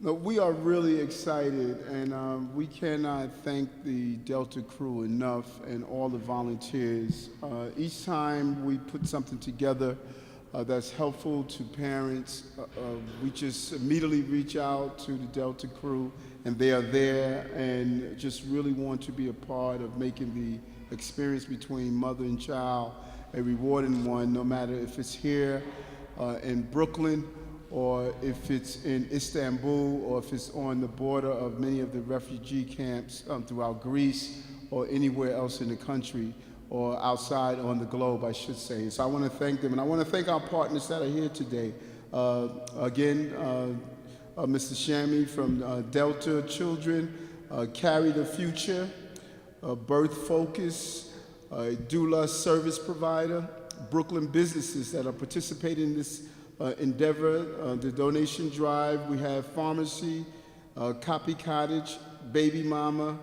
No, we are really excited, and we cannot thank the Delta crew enough and all the volunteers. Each time we put something together that's helpful to parents, we just immediately reach out to the Delta crew, and they are there and just really want to be a part of making the experience between mother and child a rewarding one, no matter if it's here in Brooklyn, or if it's in Istanbul, or if it's on the border of many of the refugee camps throughout Greece, or anywhere else in the country, or outside on the globe, I should say. So I want to thank them, and I want to thank our partners that are here today. Again, Mr. Shami from Delta Children, Carry the Future, Birth Focus, doula service provider, Brooklyn businesses that are participating in this endeavor, the donation drive. We have pharmacy, Copy Cottage, Baby Mama,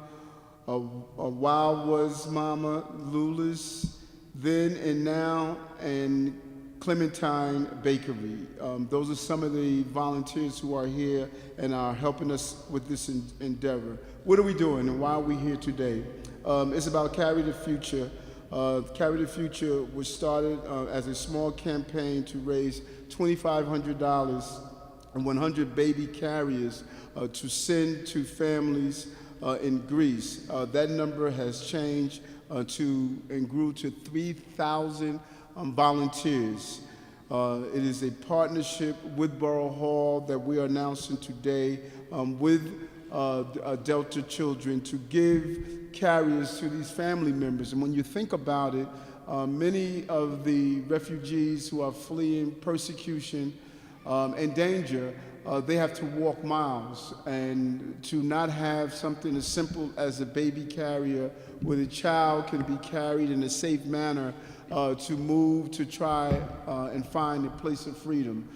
Wild Was Mama, Lula's, Then and Now, and Clementine Bakery. Those are some of the volunteers who are here and are helping us with this endeavor. What are we doing and why are we here today? It's about Carry the Future. Carry the Future was started as a small campaign to raise $2,500 and 100 baby carriers to send to families in Greece. That number has changed and grew to 3,000 volunteers. It is a partnership with Borough Hall that we are announcing today with Delta Children to give carriers to these family members. And when you think about it, many of the refugees who are fleeing persecution and danger, they have to walk miles, and to not have something as simple as a baby carrier where the child can be carried in a safe manner to move to try and find a place of freedom.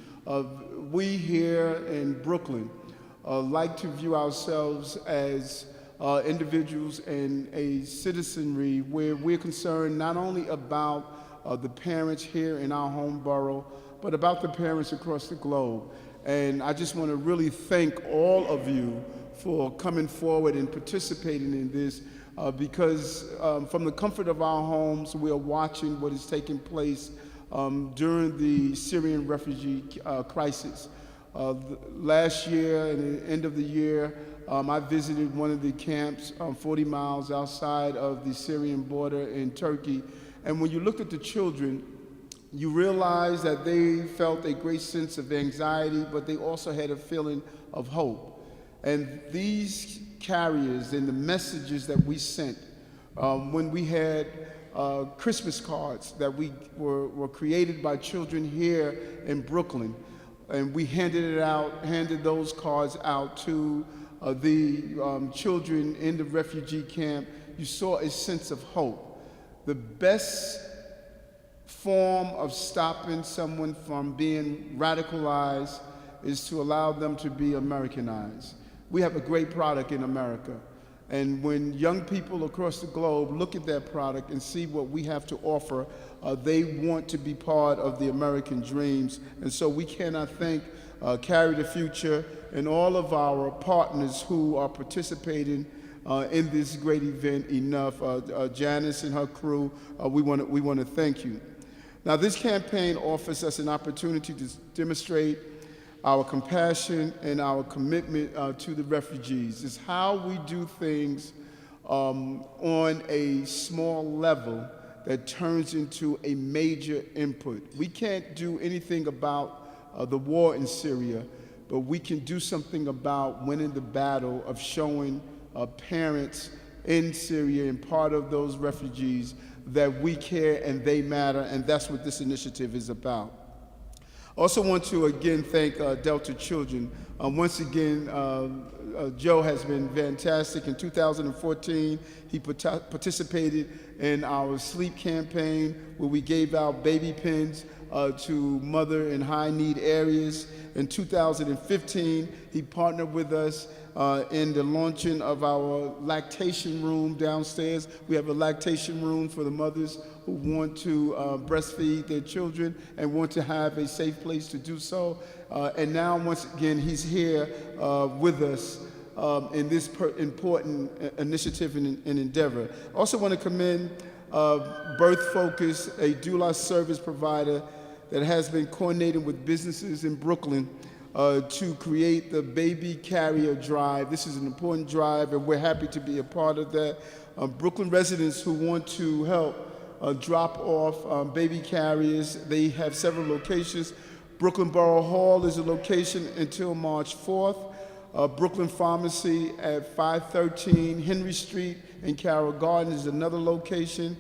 We here in Brooklyn like to view ourselves as individuals and a citizenry where we're concerned not only about the parents here in our home borough, but about the parents across the globe. And I just want to really thank all of you for coming forward and participating in this because from the comfort of our homes, we are watching what is taking place during the Syrian refugee crisis. Last year, at the end of the year, I visited one of the camps 40 miles outside of the Syrian border in Turkey. And when you looked at the children, you realize that they felt a great sense of anxiety, but they also had a feeling of hope. And these carriers and the messages that we sent when we had Christmas cards that were created by children here in Brooklyn, and we handed those cards out to the children in the refugee camp, you saw a sense of hope. The best form of stopping someone from being radicalized is to allow them to be Americanized. We have a great product in America, and when young people across the globe look at that product and see what we have to offer, they want to be part of the American dreams. And so we cannot thank Carry the Future and all of our partners who are participating in this great event enough. Janice and her crew, we want to thank you. Now, this campaign offers us an opportunity to demonstrate our compassion and our commitment to the refugees. It's how we do things on a small level that turns into a major input. We can't do anything about the war in Syria, but we can do something about winning the battle of showing parents in Syria and part of those refugees that we care and they matter, and that's what this initiative is about. I also want to again thank Delta Children. Once again, Joe has been fantastic. In 2014, he participated in our sleep campaign where we gave out baby pens to mother in high need areas. In 2015, he partnered with us in the launching of our lactation room downstairs. We have a lactation room for the mothers who want to breastfeed their children and want to have a safe place to do so. And now, once again, he's here with us in this important initiative and endeavor. I also want to commend Birth Focus, a doula service provider that has been coordinating with businesses in Brooklyn to create the Baby Carrier Drive. This is an important drive, and we're happy to be a part of that. Brooklyn residents who want to help drop off baby carriers, they have several locations. Brooklyn Borough Hall is a location until March 4th. Brooklyn Pharmacy at 513 Henry Street in Carroll Gardens is another location.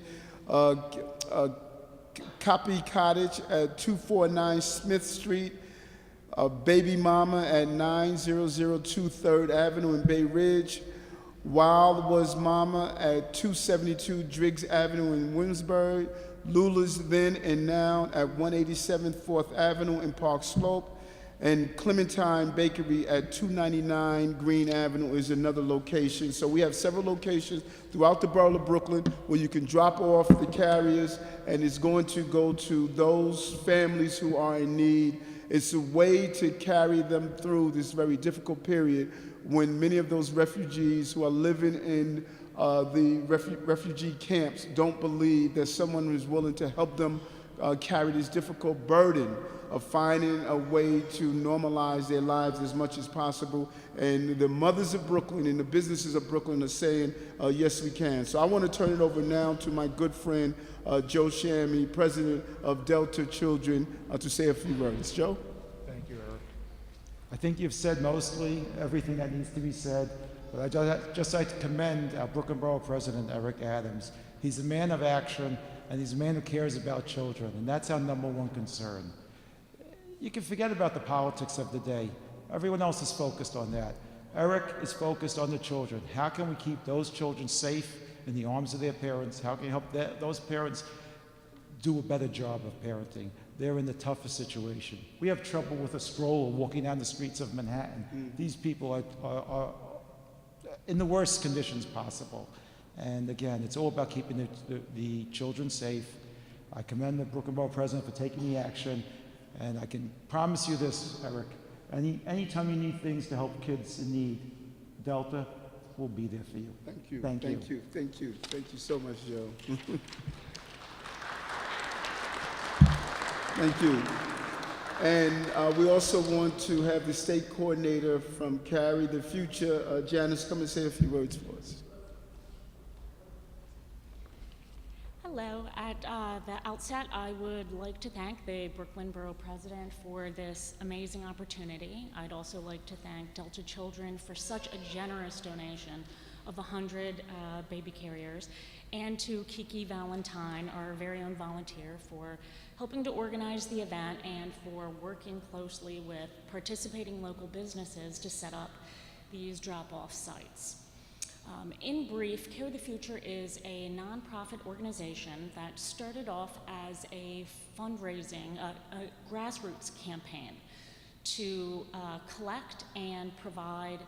Copy Cottage at 249 Smith Street. Baby Mama at 9002 3rd Avenue in Bay Ridge. Wild Was Mama at 272 Driggs Avenue in Williamsburg. Lula's Then and Now at 187 4th Avenue in Park Slope. And Clementine Bakery at 299 Green Avenue is another location. So we have several locations throughout the borough of Brooklyn where you can drop off the carriers, and it's going to go to those families who are in need. It's a way to carry them through this very difficult period when many of those refugees who are living in the refugee camps don't believe that someone is willing to help them carry this difficult burden of finding a way to normalize their lives as much as possible. And the mothers of Brooklyn and the businesses of Brooklyn are saying, yes, we can. So I want to turn it over now to my good friend, Joe Shammy, president of Delta Children, to say a few words. Joe? Thank you, Eric. I think you've said mostly everything that needs to be said, but I'd just like to commend our Brooklyn Borough President, Eric Adams. He's a man of action, and he's a man who cares about children, and that's our #1 concern. You can forget about the politics of the day. Everyone else is focused on that. Eric is focused on the children. How can we keep those children safe in the arms of their parents? How can we help those parents do a better job of parenting? They're in the toughest situation. We have trouble with a stroller walking down the streets of Manhattan. These people are in the worst conditions possible. And again, it's all about keeping the children safe. I commend the Brooklyn Borough President for taking the action. And I can promise you this, Eric, anytime you need things to help kids in need, Delta will be there for you. Thank you. Thank you. Thank you. Thank you so much, Joe. Thank you. And we also want to have the state coordinator from Carry the Future, Janice, come and say a few words for us. Hello. At the outset, I would like to thank the Brooklyn Borough President for this amazing opportunity. I'd also like to thank Delta Children for such a generous donation of 100 baby carriers, and to Kiki Valentine, our very own volunteer, for helping to organize the event and for working closely with participating local businesses to set up these drop-off sites. In brief, Care the Future is a nonprofit organization that started off as a fundraising, a grassroots campaign to collect and provide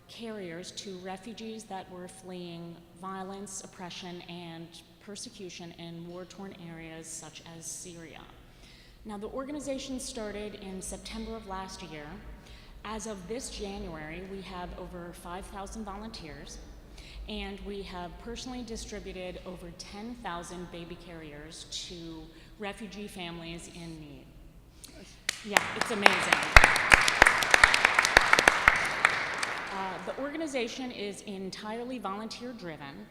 carriers to refugees that were fleeing violence, oppression, and persecution in war-torn areas such as Syria. Now, the organization started in September of last year. As of this January, we have over 5,000 volunteers, and we have personally distributed over 10,000 baby carriers to refugee families in need. Yeah, it's amazing. The organization is entirely volunteer-driven.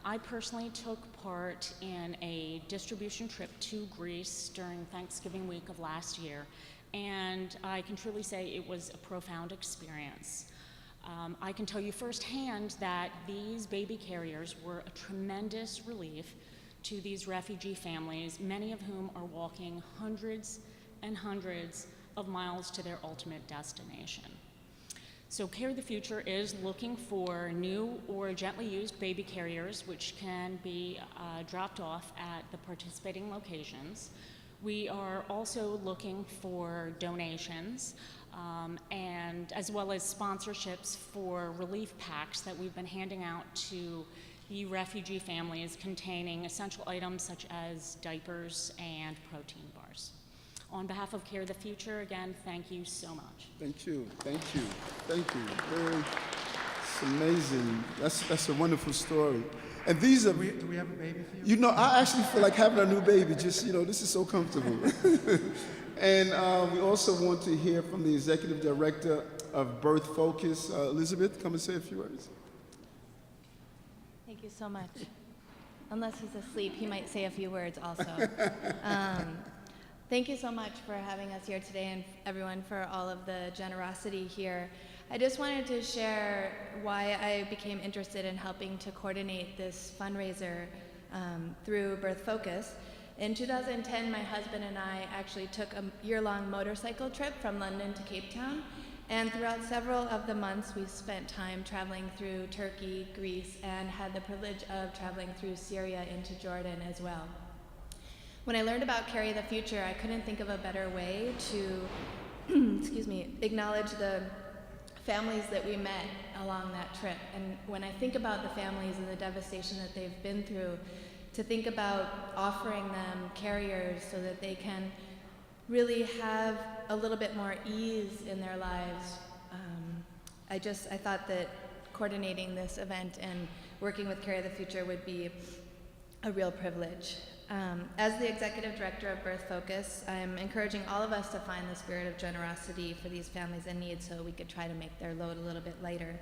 I personally took part in a distribution trip to Greece during Thanksgiving week of last year, and I can truly say it was a profound experience. I can tell you firsthand that these baby carriers were a tremendous relief to these refugee families, many of whom are walking hundreds and hundreds of miles to their ultimate destination. So Care the Future is looking for new or gently used baby carriers which can be dropped off at the participating locations. We are also looking for donations and as well as sponsorships for relief packs that we've been handing out to the refugee families containing essential items such as diapers and protein bars. On behalf of Care the Future, again, thank you so much. Thank you, thank you, thank you. It's amazing. That's a wonderful story. And these are, Do we have a baby for you? you know, I actually feel like having a new baby. Just, you know, this is so comfortable. And we also want to hear from the Executive Director of Birth Focus. Elizabeth, come and say a few words. Thank you so much. Unless he's asleep, he might say a few words also. Thank you so much for having us here today and everyone for all of the generosity here. I just wanted to share why I became interested in helping to coordinate this fundraiser through Birth Focus. In 2010, my husband and I actually took a year-long motorcycle trip from London to Cape Town. And throughout several of the months, we spent time traveling through Turkey, Greece, and had the privilege of traveling through Syria into Jordan as well. When I learned about Carry the Future, I couldn't think of a better way to excuse me, acknowledge the families that we met along that trip. And when I think about the families and the devastation that they've been through, to think about offering them carriers so that they can really have a little bit more ease in their lives. I thought that coordinating this event and working with Carry the Future would be a real privilege. As the Executive Director of Birth Focus, I'm encouraging all of us to find the spirit of generosity for these families in need so we could try to make their load a little bit lighter.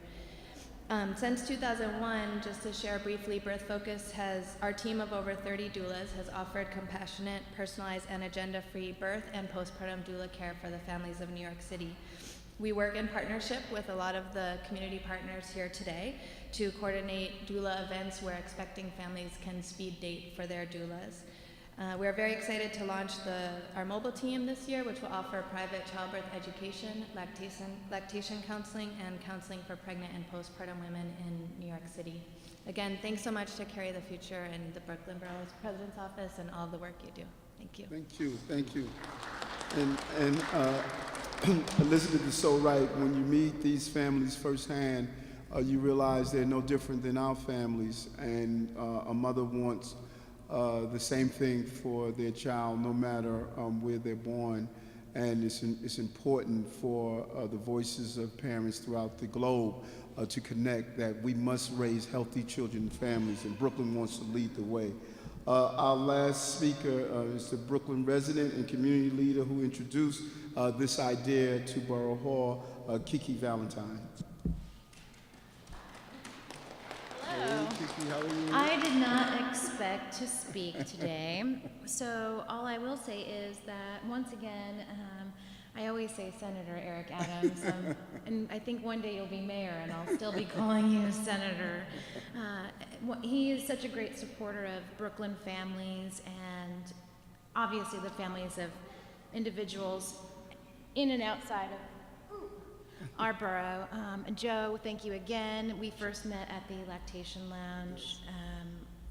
Since 2001, just to share briefly, Birth Focus our team of over 30 doulas has offered compassionate, personalized, and agenda-free birth and postpartum doula care for the families of New York City. We work in partnership with a lot of the community partners here today to coordinate doula events where expecting families can speed date for their doulas. We're very excited to launch our mobile team this year, which will offer private childbirth education, lactation counseling, and counseling for pregnant and postpartum women in New York City. Again, thanks so much to Carry the Future and the Brooklyn Borough President's Office and all the work you do. Thank you. Thank you, thank you. And Elizabeth is so right. When you meet these families firsthand, you realize they're no different than our families, and a mother wants the same thing for their child, no matter where they're born. And it's important for the voices of parents throughout the globe to connect that we must raise healthy children and families, and Brooklyn wants to lead the way. Our last speaker is the Brooklyn resident and community leader who introduced this idea to Borough Hall, Kiki Valentine. Hello. Hey, Kiki, how are you? I did not expect to speak today, so all I will say is that once again, I always say Senator Eric Adams, and I think one day you'll be mayor and I'll still be calling you Senator. He is such a great supporter of Brooklyn families and obviously the families of individuals in and outside of our borough. Joe, thank you again. We first met at the Lactation Lounge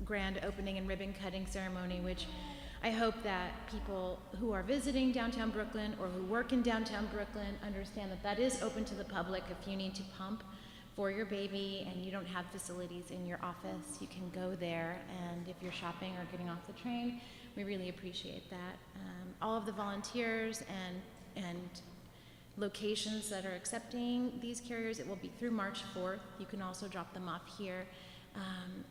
grand opening and ribbon cutting ceremony, which I hope that people who are visiting downtown Brooklyn or who work in downtown Brooklyn understand that that is open to the public. If you need to pump for your baby and you don't have facilities in your office, you can go there. And if you're shopping or getting off the train, we really appreciate that. All of the volunteers and locations that are accepting these carriers, it will be through March 4th. You can also drop them off here.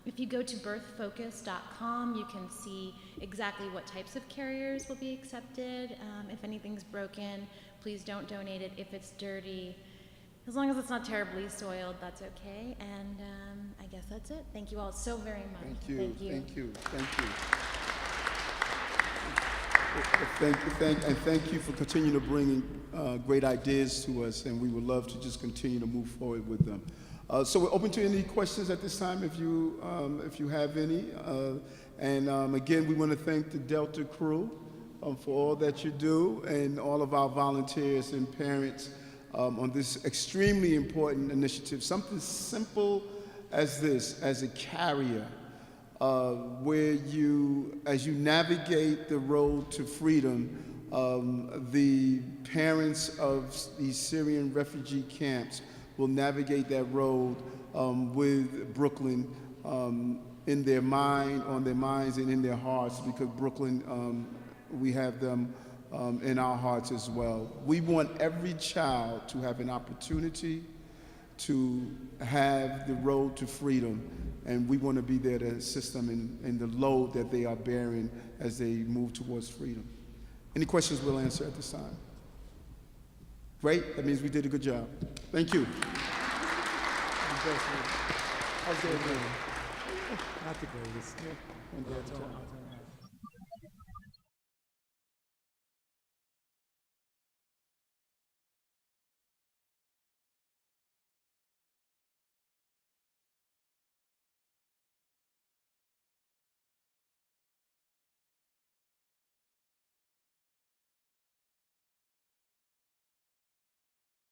If you go to birthfocus.com, you can see exactly what types of carriers will be accepted. If anything's broken, please don't donate it. If it's dirty, as long as it's not terribly soiled, that's okay. And I guess that's it. Thank you all so very much. Thank you, Thank you. thank you, thank you. Thank you for continuing to bring great ideas to us, and we would love to just continue to move forward with them. So we're open to any questions at this time if you have any. Again, we want to thank the Delta crew for all that you do, and all of our volunteers and parents on this extremely important initiative. Something simple as this, as a carrier, where you as you navigate the road to freedom, the parents of these Syrian refugee camps will navigate that road with Brooklyn in their mind, on their minds, and in their hearts, because Brooklyn, we have them in our hearts as well. We want every child to have an opportunity to have the road to freedom, and we want to be there to assist them in the load that they are bearing as they move towards freedom. Any questions we'll answer at this time? Great, that means we did a good job. Thank you. Not the greatest.